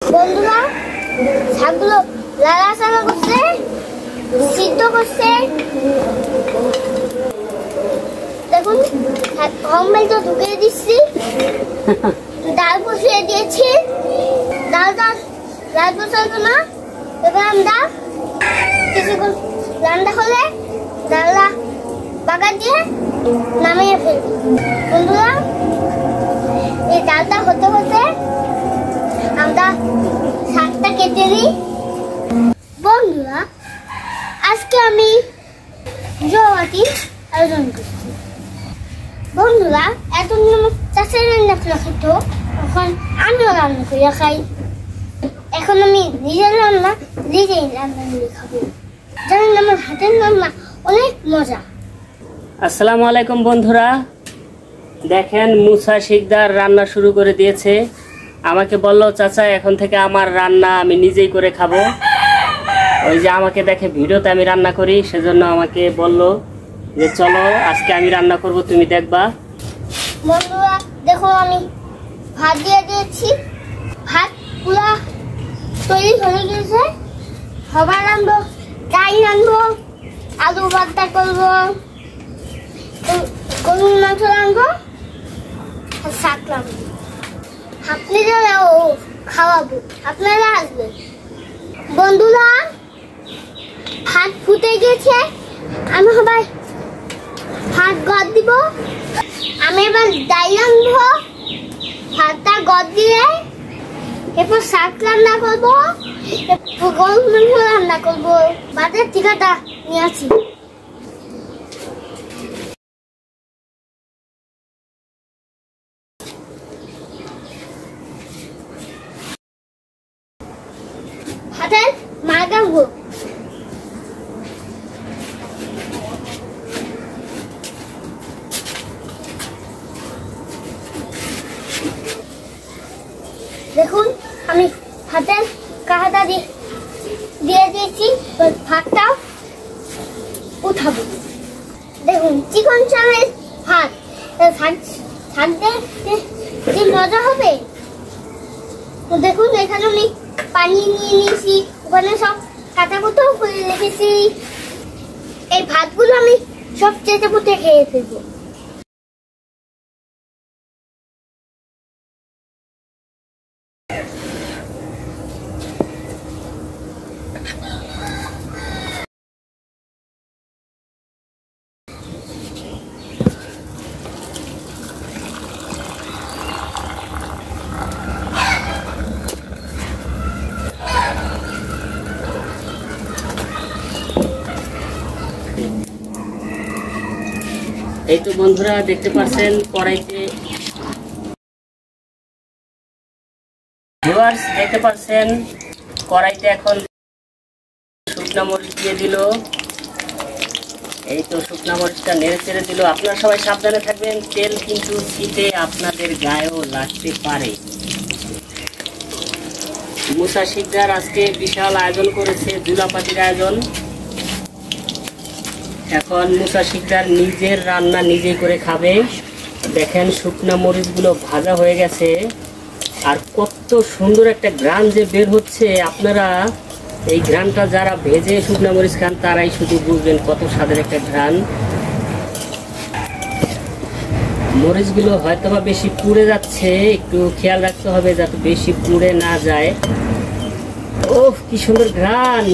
বন্ধুরা শাকগুলো লাড়াচাড়া করছে, সিদ্ধ করছে। দেখুন কম্বলটা ঢুকিয়ে দিচ্ছি, ডাল বসিয়ে দিয়েছি। ডাল বসাবো না, এবার আমরা কিছুক্ষণ রান্না হলে ডালটা বাগার দিয়ে নামিয়ে ফেলবো। বন্ধুরা এই ডালটা হতে হতে আমরা শাকটা কেটে নিই। বন্ধুরা আজকে আমি জবাটি আয়োজন করছি। বন্ধুরা এতদিন আমার চাষের রান্না করে খেত, এখন আমিও রান্না করে খাই। এখন আমি নিজেই রান্না করে খাবো। জানেন আমার হাতের রান্না অনেক মজা। আসসালামু আলাইকুম বন্ধুরা, দেখেন মুসা শিকদার রান্না শুরু করে দিয়েছে। আমাকে বলল চাচা এখন থেকে আমার রান্না আমি নিজেই করে খাবো। ওই যে আমাকে দেখে ভিডিওতে আমি রান্না করি, সেজন্য আমাকে বলল যে চলো আজকে আমি রান্না করব, তুমি দেখবা। বন্ধুরা দেখো আমি ভাত দিয়ে দিয়েছি, ভাত পুরা তৈরি হয়ে গেছে। খাবার রান্নবো, ডাল রান্নবো, আলু ভর্তা করবো, গরুর মাংস রান্নবো, শাক রান্নবো। আপনারাও খাওয়াবো, আপনারা আসবেন। বন্ধুরা ভাত ফুটে গেছে, আমি সবাই ভাত গদ দিব। আমি এবার ডাল রান্নবো, ভাতটা গদ দিয়ে এরপর শাক রান্না করবো, গরুর মাংস রান্না করবো। ভাতের ঠিকাটা নিয়ে আসি। ভাতের মাগাবো। দেখুন আমি ভাতের কাহাটা দিয়ে দিয়েছি, ভাতটা উঠাবো। দেখুন চিকন চালের ভাত, শাক দিয়ে মজা হবে। তো দেখুন এখানে আমি পানি নিয়ে নিয়েছি, ওখানে সব কাটা কুটাও করে রেখেছি। এই ভাতগুলো আমি সব চেটে পুটে খেয়ে ফেলবো। এই তো বন্ধুরা দেখতে পাচ্ছেন কড়াইতে, ভিউয়ার্স দেখতে পাচ্ছেন কড়াইতে এখন শুকনা মরিচ দিয়ে দিল। এই তো শুকনা মরিচটা নেড়ে চেড়ে দিল। আপনারা সবাই সাবধানে থাকবেন, তেল কিন্তু শীতে আপনাদের গায়েও লাগতে পারে। মুসা শিকদার আজকে বিশাল আয়োজন করেছে, জুলাপাতির আয়োজন। এখন মুসা শিকদার নিজের রান্না নিজেই করে খাবে। দেখেন শুকনা মরিচগুলো ভাজা হয়ে গেছে, আর কত সুন্দর একটা ঘ্রাণ যে বের হচ্ছে। আপনারা এই ঘ্রাণটা যারা ভেজে শুকনা মরিচ খান তারাই শুধু বুঝবেন কত স্বাদের একটা ঘ্রাণ। মরিচগুলো হয়তোবা বেশি পুড়ে যাচ্ছে, একটু খেয়াল রাখতে হবে যাতে বেশি পুড়ে না যায়। ওহ কি সুন্দর ঘ্রাণ!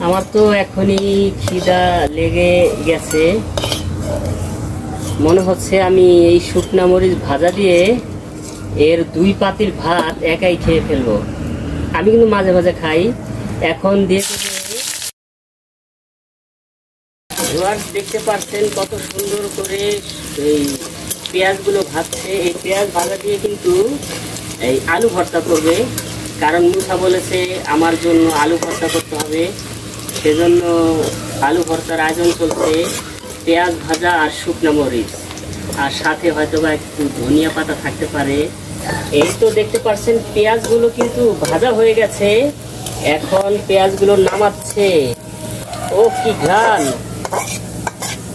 আমার তো এখনই খিদা লেগে গেছে, মনে হচ্ছে আমি এই শুকনা মরিচ ভাজা দিয়ে এর 2 পাতিল ভাত একাই খেয়ে ফেলবো। আমি কিন্তু মাঝে মাঝে খাই। এখন দিয়ে দেখতে পাচ্ছেন কত সুন্দর করে এই পেঁয়াজগুলো ভাজছে। এই পেঁয়াজ ভাজা দিয়ে কিন্তু এই আলু ভর্তা করবে, কারণ মুসা বলেছে আমার জন্য আলু ভর্তা করতে হবে, সেজন্য আলু ভর্তার আয়োজন চলছে। পেঁয়াজ ভাজা আর শুকনা মরিচ, আর সাথে হয়তো বা একটু ধনিয়া পাতা থাকতে পারে। এই তো দেখতে পাচ্ছেন পেঁয়াজগুলো কিন্তু ভাজা হয়ে গেছে, এখন পেঁয়াজগুলো নামাচ্ছে। ও কি ঘ্রাণ!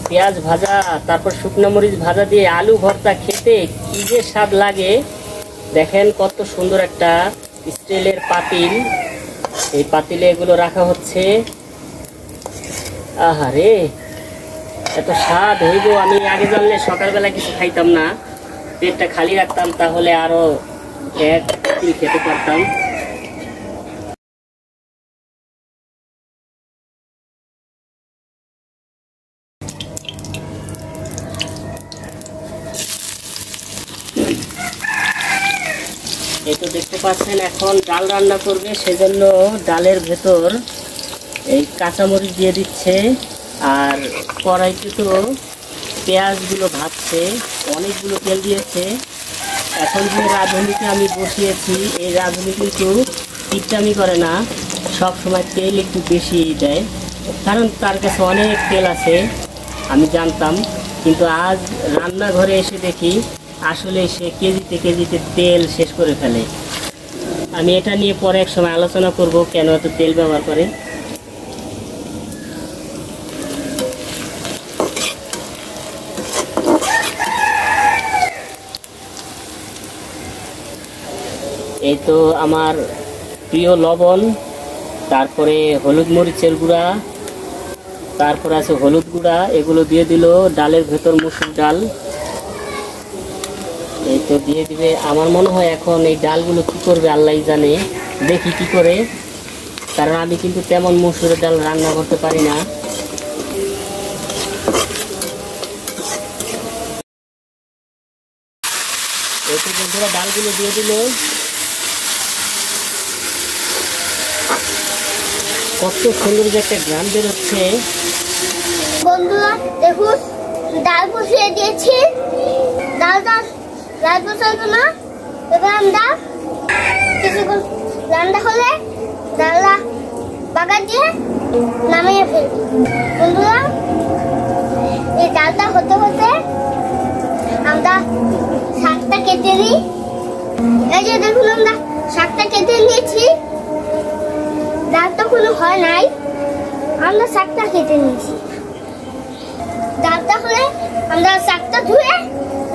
পেঁয়াজ ভাজা তারপর শুকনো মরিচ ভাজা দিয়ে আলু ভর্তা খেতে কি যে স্বাদ লাগে দেখেন কত সুন্দর একটা স্টিলের পাতিল, এই পাতিলে এগুলো রাখা হচ্ছে। আহারে এত স্বাদ হইব, আমি আগে জানলে সকালবেলা কিছু খাইতাম না, পেটটা খালি রাখতাম, তাহলে আরো এক দিন খেতে পারতাম। এই তো দেখতে পাচ্ছেন এখন ডাল রান্না করবে, সেজন্য ডালের ভেতর এই কাঁচামরিচ দিয়ে দিচ্ছে, আর কড়াইতে তো পেঁয়াজগুলো ভাজছে, অনেকগুলো তেল দিয়েছে। এখন যে রাঁধুনিতে আমি বসিয়েছি, এই রাঁধুনি কিন্তু কিপটামি করে না, সব সময় তেল একটু বেশি দেয়, কারণ তার কাছে অনেক তেল আছে, আমি জানতাম। কিন্তু আজ রান্নাঘরে এসে দেখি আসলে সে কেজিতে কেজিতে তেল শেষ করে ফেলে। আমি এটা নিয়ে পরে এক সময় আলোচনা করব কেন এত তেল ব্যবহার করে। এই তো আমার প্রিয় লবণ, তারপরে হলুদ মরিচের গুঁড়া, তারপর আছে হলুদ গুঁড়া, এগুলো দিয়ে দিল ডালের ভেতর, মুসুর ডাল। এই তো দিয়ে দিবে। আমার মনে হয় এখন এই ডালগুলো কি করবে আল্লাহ জানে, দেখি কি করে, কারণ আমি কিন্তু তেমন মসুরের ডাল রান্না করতে পারি না। এই তো বন্ধুরা ডালগুলো দিয়ে দিল। কত সুন্দর যে একটা গ্রাম বেরোচ্ছে। বন্ধুরা দেখুন ডাল বসিয়ে দিয়েছি, ডাল বসাবো না, এবার আমরা কিছুক্ষণ রান্না হলে ডালটা বাগার দিয়ে নামিয়ে ফেলবো। বন্ধুরা এই ডালটা হতে হতে আমরা শাকটা কেটে নিই। এই যে দেখুন আমরা শাকটা কেটে নিয়েছি, ডালটা কোনো হয় নাই, আমরা শাকটা কেটে নিয়েছি। ডালটা হলে আমরা শাকটা ধুয়ে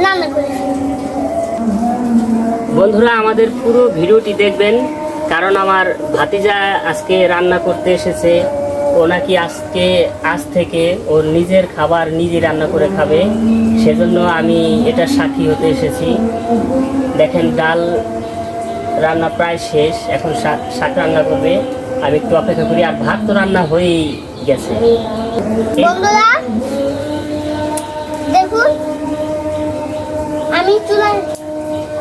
রান্না করে ফেলবো। বন্ধুরা আমাদের পুরো ভিডিওটি দেখবেন, কারণ আমার ভাতিজা আজকে রান্না করতে এসেছে। ও নাকি আজ থেকে ওর নিজের খাবার নিজে রান্না করে খাবে, সেজন্য আমি এটা সাক্ষী হতে এসেছি। দেখেন ডাল রান্না প্রায় শেষ, এখন শাক রান্না করবে, আমি একটু অপেক্ষা করি। আর ভাত তো রান্না হয়েই গেছে। বন্ধুরা দেখুন আমি চুলায়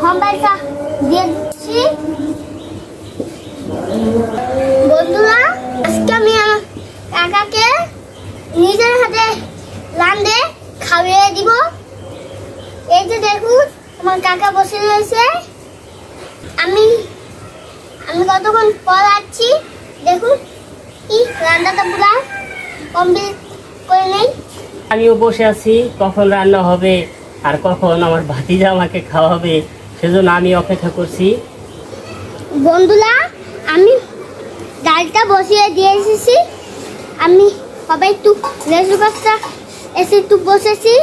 খম্বাইটা দিয়ে দিচ্ছি। বন্ধুরা আজকে আমি আমার কাকাকে নিজের হাতে রাঁধে খাইয়ে দিব। এই যে দেখুন আমার কাকা বসে রয়েছে, আমি কতক্ষণ পর আসছি। দেখুন কি রান্নাটা পুরা কমপ্লিট করে নেই। আমিও বসে আছি, কখন রান্না হবে আর কখন আমার ভাতিজা আমাকে খাওয়াবে, সেজন্য আমি অপেক্ষা করছি। বন্ধুরা আমি ডালটা বসিয়ে দিয়ে এসেছি, আমি সবাই একটু লেসু গাছটা এসে একটু বসেছি।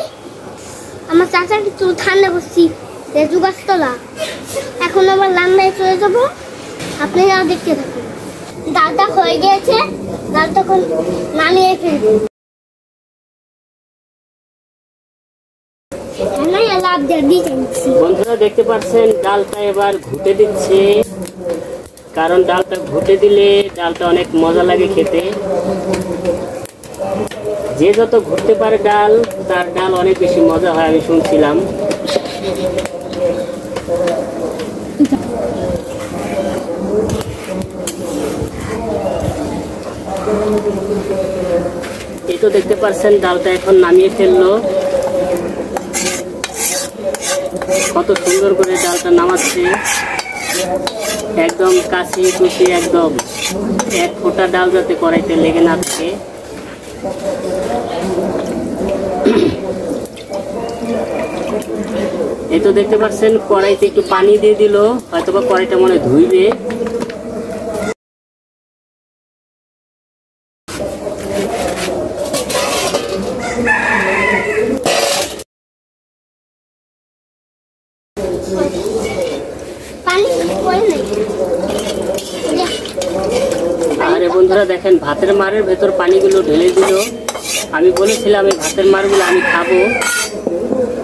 আমার চাচা একটু ঠান্ডা করছি লেসু গাছতলা। এখন আবার রান্নায় চলে যাবো, আপনারা দেখতে থাকুন। ডালটা হয়ে গিয়েছে, ডালটা এখন নামিয়ে ফেলবো। বন্ধুরা দেখতে পাচ্ছেন ডালটা এবার ঘুটে দিচ্ছে, কারণ ডালটা ঘুটে দিলে ডালটা অনেক মজা লাগে খেতে। যে যত ঘুরতে পারে ডাল, তার ডাল অনেক বেশি মজা হয়, আমি শুনছিলাম। এই তো দেখতে পাচ্ছেন ডালটা এখন নামিয়ে ফেললো, কত সুন্দর করে ডালটা নামাচ্ছে, একদম কাশি কুচি, একদম এক ফোঁটা ডাল যাতে কড়াইতে লেগে না থাকে। এই তো দেখতে পাচ্ছেন কড়াইতে একটু পানি দিয়ে দিল, হয়তোবা কড়াইটা মনে ধুইবে। বন্ধুরা দেখেন ভাতের মারের ভেতর পানিগুলো ঢেলে দিল। আমি বলেছিলাম এই ভাতের মারগুলো আমি খাবো,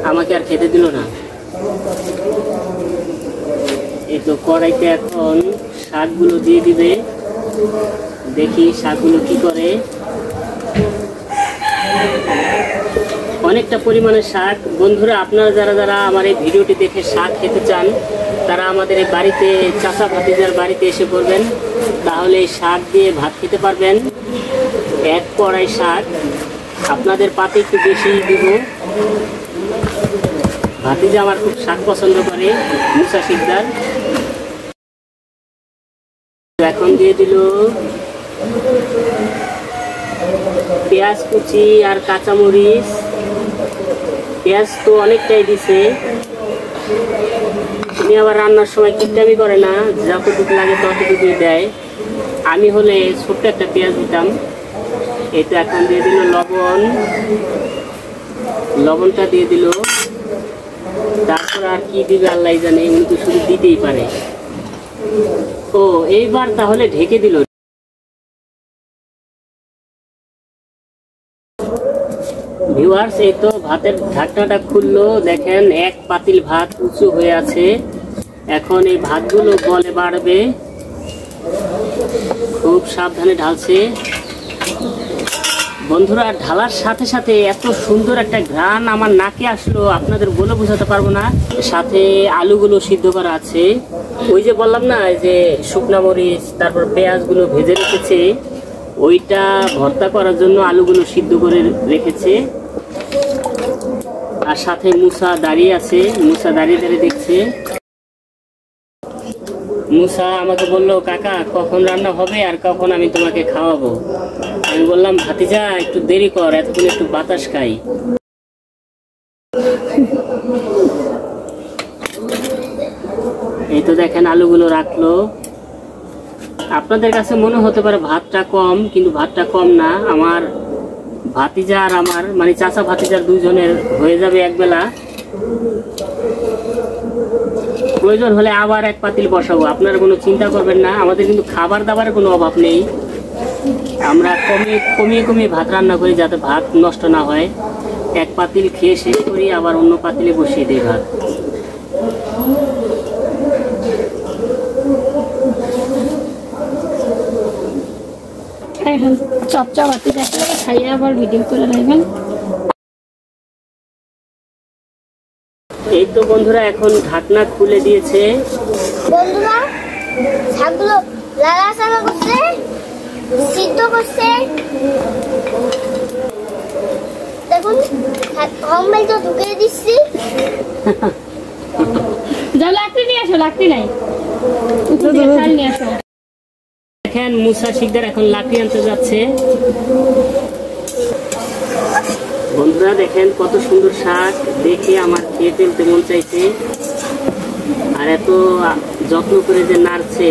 আমাকে আর খেতে দিল না। এই তো কড়াইতে এখন শাকগুলো দিয়ে দিবে, দেখি শাকগুলো কি করে। অনেকটা পরিমাণে শাক। বন্ধুরা আপনারা যারা যারা আমার এই ভিডিওটি দেখে শাক খেতে চান তারা আমাদের এই বাড়িতে চাচা ভাতিজার বাড়িতে এসে পড়বেন, তাহলে এই শাক দিয়ে ভাত খেতে পারবেন। এক কড়াই শাক, আপনাদের পাতে একটু বেশি দিব। ভাতিজা আমার খুব শাক পছন্দ করে, মুসা শিকদার। এখন দিয়ে দিল পেঁয়াজ কুচি আর কাঁচামরিচ। পেঁয়াজ তো অনেকটাই দিছে, উনি আবার রান্নার সময় কিপটামি করে না, যতটুকু লাগে ততটুকুই দেয়। আমি হলে ছোট্ট একটা পেঁয়াজ দিতাম। এই তো এখন দিয়ে দিল লবণ, লবণটা দিয়ে দিল। তারপর আর কি দিবে আল্লাহ জানে, উনি তো শুধু দিতেই পারে। ও এইবার তাহলে ঢেকে দিল। ভিউয়ার্স, এই তো ভাতের ঢাকনাটা খুললো, দেখেন এক পাতিল ভাত উঁচু হয়ে আছে। এখন এই ভাতগুলো বলে বাড়বে, খুব সাবধানে ঢালছে। বন্ধুরা ঢালার সাথে সাথে এত সুন্দর একটা ঘ্রাণ আমার নাকে আসলো, আপনাদের বলে বোঝাতে পারবো না। সাথে আলুগুলো সিদ্ধ করা আছে, ওই যে বললাম না যে শুকনা মরিচ তারপর পেঁয়াজগুলো ভেজে রেখেছে, ওইটা ভর্তা করার জন্য আলুগুলো সিদ্ধ করে রেখেছে। আর সাথে মুসা দাঁড়িয়ে আছে, মুসা দাঁড়িয়ে দাঁড়িয়ে দেখছে। মুসা আমাকে বললো, কাকা কখন রান্না হবে আর কখন আমি তোমাকে খাওয়াবো। আমি বললাম, ভাতিজা একটু দেরি কর, এতক্ষণ একটু বাতাস খাই। এই তো দেখেন আলুগুলো রাখলো। আপনাদের কাছে মনে হতে পারে ভাতটা কম, কিন্তু ভাতটা কম না। আমার ভাতিজা আর আমার মানে চাচা ভাতিজার দুইজনের হয়ে যাবে একবেলা। প্রয়োজন হলে আবার এক পাতিল বসাবো, আপনারা কোনো চিন্তা করবেন না। আমাদের কিন্তু খাবার দাবারের কোনো অভাব নেই, আমরা কমিয়ে কমিয়ে ভাত রান্না করি যাতে ভাত নষ্ট না হয়। এক পাতিল খেয়ে শেষ করি, আবার অন্য পাতিলে বসিয়ে দিই ভাত। এখন চপচপাতি দেখলে খাইয়ে আবার ভিডিও করে নেবেন। এই তো বন্ধুরা এখন ঢাকনা খুলে দিয়েছে। বন্ধুরা শাকগুলো লাড়াচাড়া করছে, সিদ্ধ করছে। দেখুন কম্বল তো ঢুকিয়ে দিচ্ছি। যাও লাকড়ি নিয়ে আসো, লাকড়ি নাই, শাল নিয়ে আসো। দেখেন মুসা শিকদার এখন লাকড়ি আনতে যাচ্ছে। বন্ধুরা দেখেন কত সুন্দর শাক, দেখে আমার খেয়ে ফেলতে মন চাইছে। আর এত যত্ন করে যে নাড়ছে,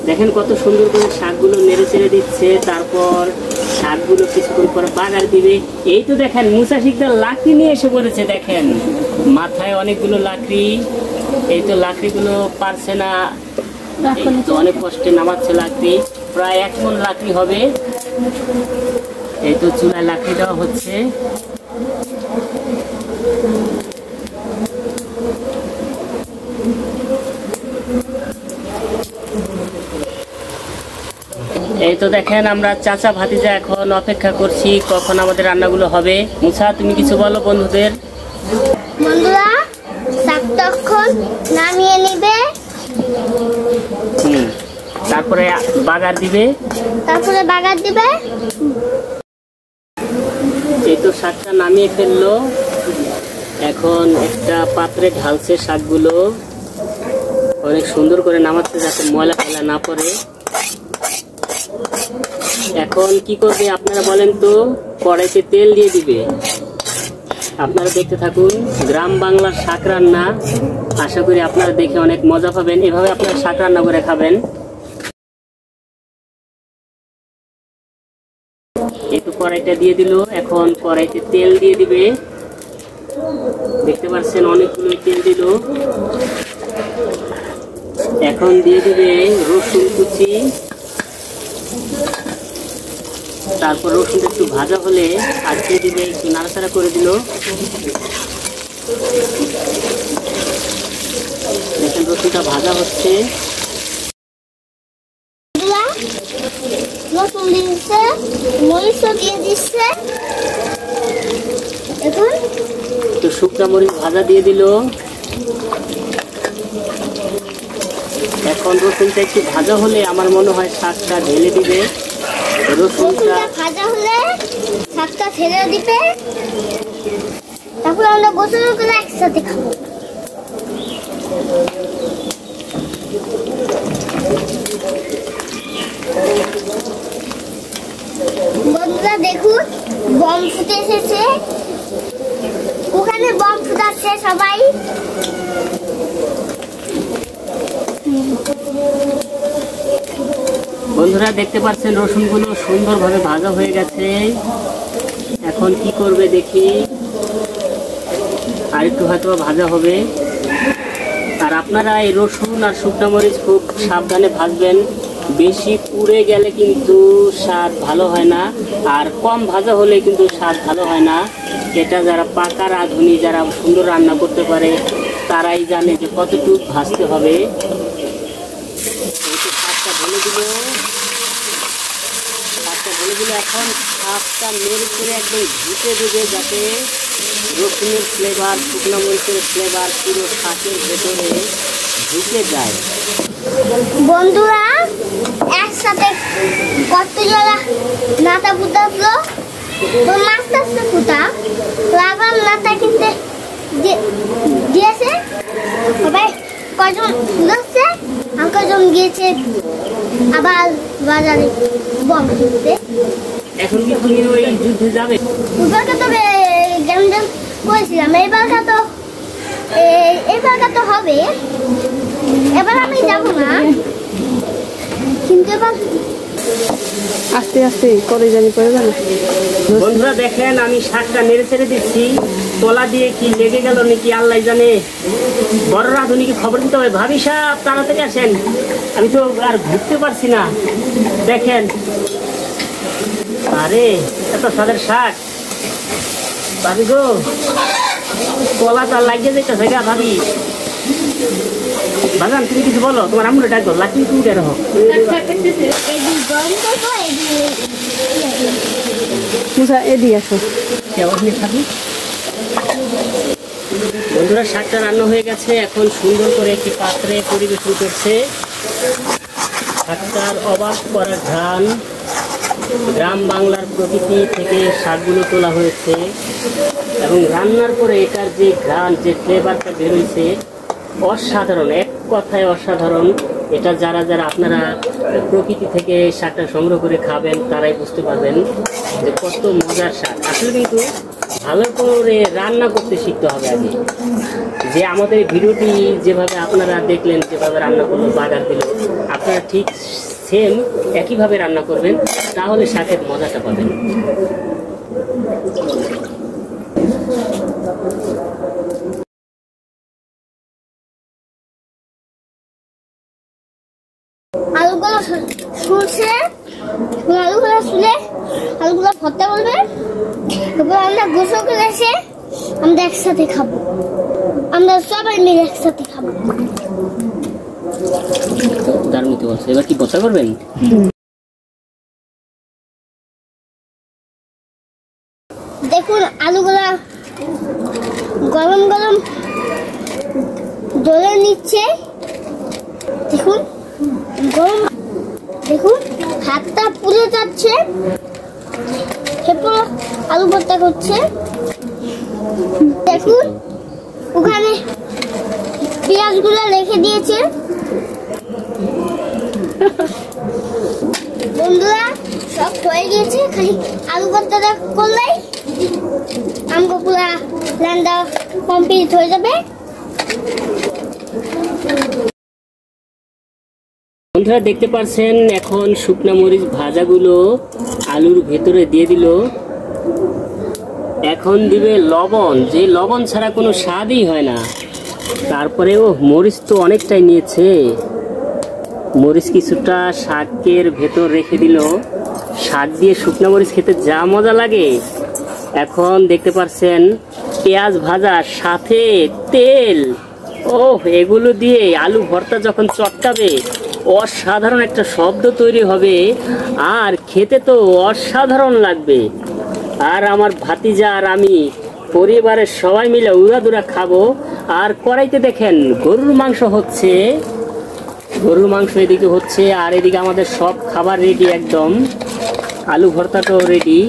দেখেন কত সুন্দর করে শাকগুলো নেড়ে চেড়ে দিচ্ছে। তারপর শাকগুলো কিছুক্ষণ পরে বাগার দিবে। এই তো দেখেন মুসা শিকদার লাকড়ি নিয়ে এসে পড়েছে, দেখেন মাথায় অনেকগুলো লাকড়ি। এই তো লাকড়িগুলো পারছে না, তো অনেক কষ্টে নামাচ্ছে লাকড়ি, প্রায় 1 মণ লাকড়ি হবে। এই তো চুলায় লাকড়ি দেওয়া হচ্ছে। এই তো দেখেন আমরা চাচা ভাতিজা এখন অপেক্ষা করছি কখন আমাদের রান্নাগুলো হবে। মুসা তুমি কিছু বলো বন্ধুদের। বন্ধুরা শাক তখন নামিয়ে নিবে, তারপরে বাগার দিবে। এই তো শাকটা নামিয়ে ফেললো, এখন একটা পাত্রে ঢালছে শাকগুলো, অনেক সুন্দর করে নামাচ্ছে যাতে ময়লা ফেলা না পড়ে। এখন কি করবে আপনারা বলেন তো? কড়াইতে তেল দিয়ে দিবে। আপনারা দেখতে থাকুন, গ্রাম বাংলার শাক রান্না। আশা করি আপনারা দেখে অনেক মজা পাবেন, এভাবে আপনারা শাক রান্না করে খাবেন। এই তো কড়াইটা দিয়ে দিল, এখন কড়াইতে তেল দিয়ে দিবে। দেখতে পাচ্ছেন অনেকগুলো তেল দিল। এখন দিয়ে দিবে রসুন কুচি, তারপর রসুনটা একটু ভাজা হলে আর দিয়ে দিবে, একটু নাড়াচাড়া করে দিল। দেখেন রসুনটা ভাজা হচ্ছে। রসুন দিচ্ছে, মরিচও দিয়ে দিচ্ছে। এখন তো শুকনা মরিচ ভাজা দিয়ে দিল। এখন রসুনটা একটু ভাজা হলে আমার মনে হয় শাকটা ঢেলে দিবে। রসুনটা ভাজা হলে শাকটা ঢেলে দিবে, তারপর আমরা গোসল করে একসাথে খাবো। বন্ধুরা দেখুন, বম ফুটে এসেছে। ওখানে বম ফুটাচ্ছে সবাই। বন্ধুরা দেখতে পাচ্ছেন রসুনগুলো সুন্দরভাবে ভাজা হয়ে গেছে। এখন কি করবে দেখি, আর একটু হয়তো ভাজা হবে। আর আপনারা এই রসুন আর শুকনো মরিচ খুব সাবধানে ভাজবেন। বেশি পুড়ে গেলে কিন্তু স্বাদ ভালো হয় না, আর কম ভাজা হলে কিন্তু স্বাদ ভালো হয় না। এটা যারা পাকা রাঁধুনি, যারা সুন্দর রান্না করতে পারে, তারাই জানে যে কতটুকু ভাজতে হবে। শাকটা ঢেলে দিল, এখন শাকটা নেড়ে চেড়ে একদম ঢুকে দেবে, যাতে রসুনের ফ্লেভার, শুকনো মরিচের ফ্লেভার পুরো শাকের ভেতরে ঢুকে যায়। বন্ধুরা একসাথে কতজন নাতা ফুটালো, মাছটা ফুটা লাগাম নাতা কিনতে দিয়েছে। সবাই কজন ফুটাচ্ছে, আর কজন গিয়েছে আবার বাজারে বম কিনতে। এখন কি তুমি ওই যুদ্ধে যাবে? এবারকে তো গেম করেছিলাম, এবারটা তো হবে। এবার আমি যাব না, কিন্তু এবার আস্তে আস্তে করে জানি পড়ে যাবে। বন্ধুরা দেখেন, আমি শাকটা নেড়ে ছেড়ে দিচ্ছি, তলা দিয়ে কি লেগে গেল নাকি আল্লাহ জানে। বড় রাঁধুনিকে খবর দিতে হবে, ভাবি সাহেব তাড়াতাড়ি আসেন, আমি তো আর ঘুরতে পারছি না। দেখেন, আরে এত স্বাদের শাক ভাবি গো, তলাটা লাগিয়ে যেতেছে গা ভাবি। বাগান তুমি কিছু বলো, তোমার আম্মুরে ডাকবো, লাকি তুমি উঠে রাখো। মুসা এদিকে আসো। বন্ধুরা শাকটা রান্না হয়ে গেছে, এখন সুন্দর করে একটি পাত্রে পরিবেশন করছে। শাকটার অবাক করা ঘ্রাণ, গ্রাম বাংলার প্রকৃতি থেকে শাকগুলো তোলা হয়েছে, এবং রান্নার পরে এটার যে ঘ্রাণ, যে ফ্লেভারটা বেরোইছে, অসাধারণ, এক কথায় অসাধারণ। এটা যারা যারা আপনারা প্রকৃতি থেকে শাকটা সংগ্রহ করে খাবেন, তারাই বুঝতে পারবেন যে কত মজার শাক। আসলে কিন্তু ভালো করে রান্না করতে শিখতে হবে আগে। যে আমাদের ভিডিওটি যেভাবে আপনারা দেখলেন, যেভাবে রান্না করলো, বাগার দিল, আপনারা ঠিক সেম একইভাবে রান্না করবেন, তাহলে শাকের মজাটা পাবেন। আলুগুলো শুনছে, আলুগুলো শুনে আলুগুলো ভর্তা করবে, তারপর আমরা গোসল করে এসে আমরা একসাথে খাবো। আমরা সবাই মিলে একসাথে খাবো। তার মতো বলছে, এবার কি ভর্তা করবেন? দেখুন আলুগুলা গরম গরম জলে নিচ্ছে। দেখুন গরম, দেখুন হাতটা পুড়ে যাচ্ছে। এরপর আলু ভর্তা করছে। দেখুন ওখানে পেঁয়াজগুলো রেখে দিয়েছে। বন্ধুরা সব হয়ে গেছে, খালি আলু ভর্তাটা করলেই আমগো পুরা রান্না কমপ্লিট হয়ে যাবে। বন্ধুরা দেখতে পাচ্ছেন, এখন শুকনা মরিচ ভাজাগুলো আলুর ভেতরে দিয়ে দিল। এখন দিবে লবণ, যে লবণ ছাড়া কোনো স্বাদই হয় না। তারপরেও মরিচ তো অনেকটাই নিয়েছে, মরিচ কিছুটা শাকের ভেতর রেখে দিল। শাক দিয়ে শুকনো মরিচ খেতে যা মজা লাগে। এখন দেখতে পাচ্ছেন পেঁয়াজ ভাজা সাথে তেল, ওহ এগুলো দিয়ে আলু ভর্তা যখন চটকাবে অসাধারণ একটা শব্দ তৈরি হবে, আর খেতে তো অসাধারণ লাগবে। আর আমার ভাতিজা আর আমি পরিবারের সবাই মিলে উড়াদুরা খাবো। আর কড়াইতে দেখেন গরুর মাংস হচ্ছে, গরুর মাংস এদিকে হচ্ছে, আর এদিকে আমাদের সব খাবার রেডি একদম। আলু ভর্তাটাও রেডি।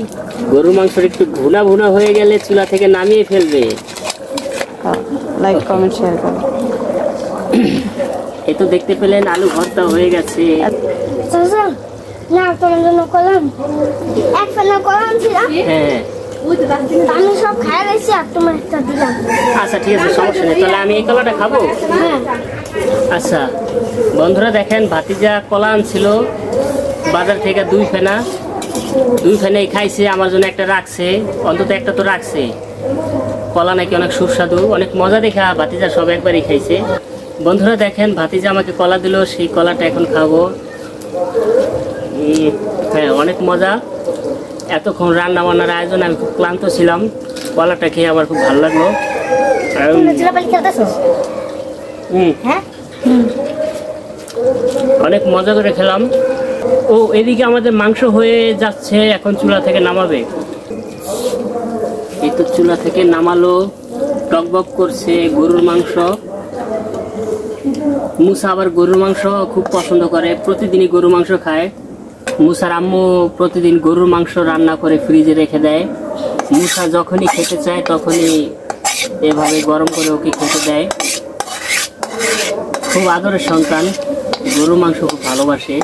গরুর মাংস একটু ভুনা ভুনা হয়ে গেলে চুলা থেকে নামিয়ে ফেলবে। লাইক কমেন্ট শেয়ার করুন। এই তো দেখতে পেলেন আলু ভর্তা হয়ে গেছে। চাচা, না তোমার জন্য কলাম, এক ফেনা কলাম ছিল, হ্যাঁ আমি সব খাই গেছি আর তোমার একটা দিলাম। আচ্ছা ঠিক আছে, সমস্যা নেই। তাহলে আমি এই কলাটা খাবো। হ্যাঁ আচ্ছা বন্ধুরা দেখেন, ভাতিজা কলা আনছিল বাজার থেকে 2 ফেনা, 2 ফেনাই খাইছে, আমার জন্য একটা রাখছে, অন্তত একটা তো রাখছে। কলা নাকি অনেক সুস্বাদু, অনেক মজা দেখা ভাতিজা সব একবারই খাইছে। বন্ধুরা দেখেন ভাতিজা আমাকে কলা দিল, সেই কলাটা এখন খাবো। হ্যাঁ অনেক মজা। এতক্ষণ রান্না বান্নার আয়োজন আমি খুব ক্লান্ত ছিলাম, কলাটা খেয়ে আমার খুব ভালো লাগলো। জিলাপালি খেলতেছো? হ্যাঁ অনেক মজা করে খেলাম। ও এদিকে আমাদের মাংস হয়ে যাচ্ছে, এখন চুলা থেকে নামাবে। এই তো চুলা থেকে নামালো, টকবক করছে গরুর মাংস। মুসা আবার গরুর মাংস খুব পছন্দ করে, প্রতিদিনই গরুর মাংস খায়। মুসার আম্মু প্রতিদিন গরুর মাংস রান্না করে ফ্রিজে রেখে দেয়। মুসা যখনই খেতে চায় তখনই এভাবে গরম করে ওকে খেতে দেয়। খুব আদরের সন্তান, গরুর মাংস খুব ভালোবাসে।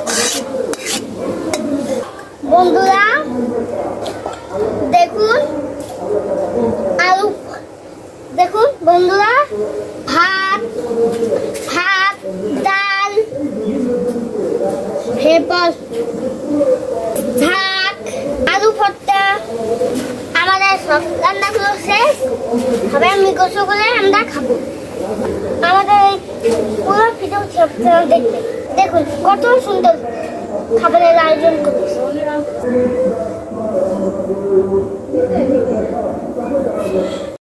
বন্ধুরা দেখুন আলু, দেখুন বন্ধুরা, ভাত ভাত ডাল, এরপর শাক, আলু ভর্তা, আমাদের সব রান্নাগুলো শেষ হবে। আমি গোসল করে আমরা খাবো। আমাদের এই পুরো ভিডিও দেখবে, দেখুন কত সুন্দর খাবারের আয়োজন করেছে।